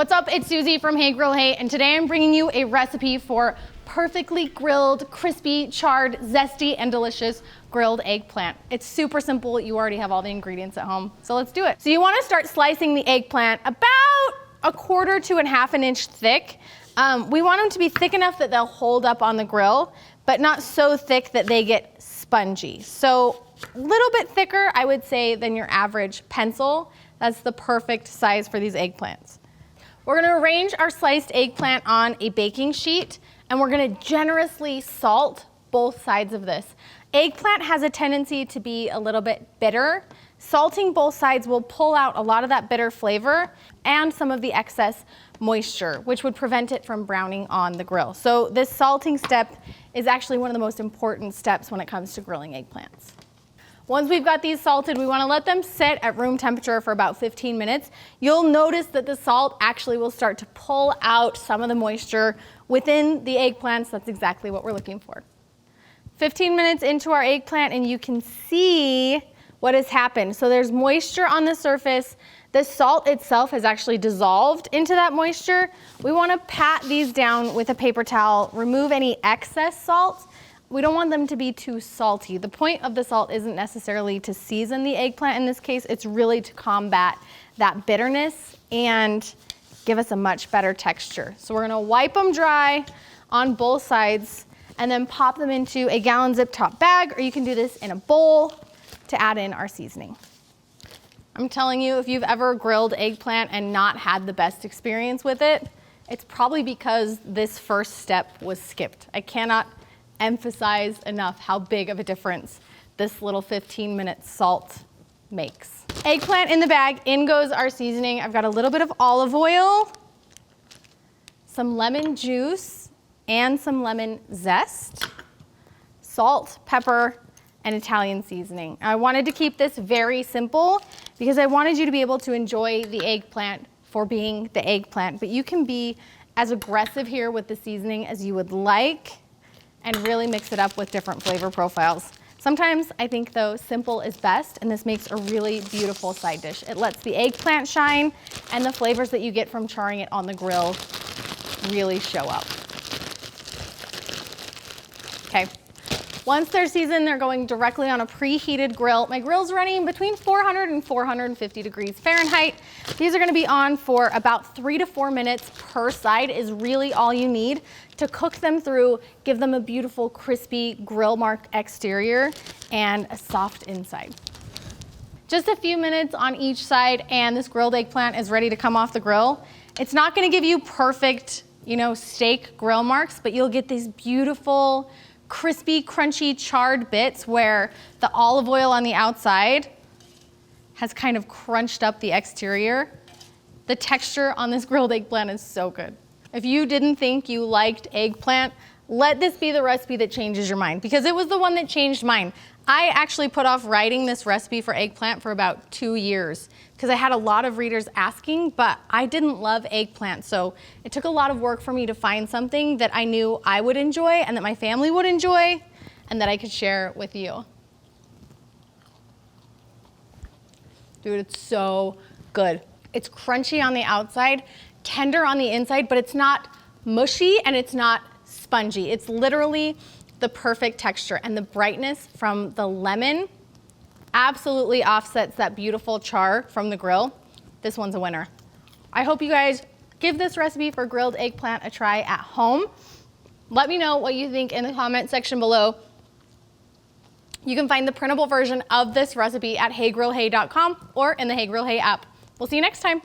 What's up? It's Susie from Hey Grill Hey, and today I'm bringing you a recipe for perfectly grilled, crispy, charred, zesty, and delicious grilled eggplant. It's super simple. You already have all the ingredients at home, so let's do it. So you want to start slicing the eggplant about 1/4 to 1/2 inch thick. We want them to be thick enough that they'll hold up on the grill, but not so thick that they get spongy. So a little bit thicker, I would say, than your average pencil. That's the perfect size for these eggplants. We're gonna arrange our sliced eggplant on a baking sheet, and we're gonna generously salt both sides of this. Eggplant has a tendency to be a little bit bitter. Salting both sides will pull out a lot of that bitter flavor and some of the excess moisture, which would prevent it from browning on the grill. So this salting step is actually one of the most important steps when it comes to grilling eggplants. Once we've got these salted, we want to let them sit at room temperature for about 15 minutes. You'll notice that the salt actually will start to pull out some of the moisture within the eggplants. That's exactly what we're looking for. 15 minutes into our eggplant, and you can see what has happened. So there's moisture on the surface. The salt itself has actually dissolved into that moisture. We want to pat these down with a paper towel, remove any excess salt. We don't want them to be too salty. The point of the salt isn't necessarily to season the eggplant in this case, it's really to combat that bitterness and give us a much better texture. So we're gonna wipe them dry on both sides and then pop them into a gallon zip top bag, or you can do this in a bowl to add in our seasoning. I'm telling you, if you've ever grilled eggplant and not had the best experience with it, it's probably because this first step was skipped. I cannot emphasize enough how big of a difference this little 15-minute salt makes. Eggplant in the bag, in goes our seasoning. I've got a little bit of olive oil, some lemon juice, and some lemon zest, salt, pepper, and Italian seasoning. I wanted to keep this very simple because I wanted you to be able to enjoy the eggplant for being the eggplant, but you can be as aggressive here with the seasoning as you would like and really mix it up with different flavor profiles. Sometimes I think though simple is best, and this makes a really beautiful side dish. It lets the eggplant shine, and the flavors that you get from charring it on the grill really show up. Okay, once they're seasoned, they're going directly on a preheated grill. My grill's running between 400 and 450 degrees Fahrenheit. These are gonna be on for about 3 to 4 minutes per side is really all you need to cook them through, give them a beautiful crispy grill mark exterior and a soft inside. Just a few minutes on each side and this grilled eggplant is ready to come off the grill. It's not gonna give you perfect, steak grill marks, but you'll get these beautiful, crispy, crunchy, charred bits where the olive oil on the outside has kind of crunched up the exterior. The texture on this grilled eggplant is so good. If you didn't think you liked eggplant, let this be the recipe that changes your mind, because it was the one that changed mine. I actually put off writing this recipe for eggplant for about 2 years because I had a lot of readers asking, but I didn't love eggplant. So it took a lot of work for me to find something that I knew I would enjoy and that my family would enjoy and that I could share with you. Dude, it's so good. It's crunchy on the outside, tender on the inside, but it's not mushy and it's not spongy. It's literally the perfect texture, and the brightness from the lemon absolutely offsets that beautiful char from the grill. This one's a winner. I hope you guys give this recipe for grilled eggplant a try at home. Let me know what you think in the comment section below. You can find the printable version of this recipe at heygrillhey.com or in the Hey Grill Hey app. We'll see you next time.